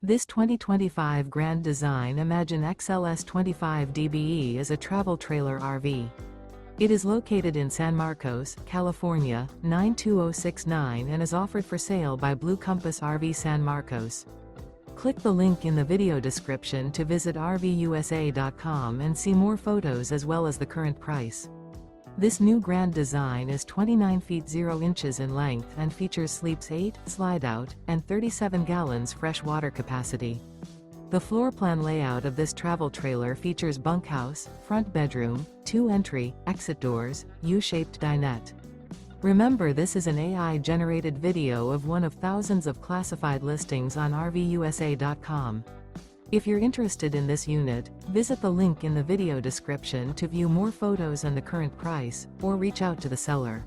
This 2025 Grand Design Imagine XLS 25 DBE is a travel trailer RV. It is located in San Marcos, California, 92069 and is offered for sale by Blue Compass RV San Marcos. Click the link in the video description to visit RVUSA.com and see more photos as well as the current price. This new Grand Design is 29 feet 0 inches in length and features sleeps 8, slide-out, and 37 gallons fresh water capacity. The floor plan layout of this travel trailer features bunkhouse, front bedroom, 2 entry, exit doors, U-shaped dinette. Remember, this is an AI-generated video of one of thousands of classified listings on RVUSA.com. If you're interested in this unit, visit the link in the video description to view more photos and the current price, or reach out to the seller.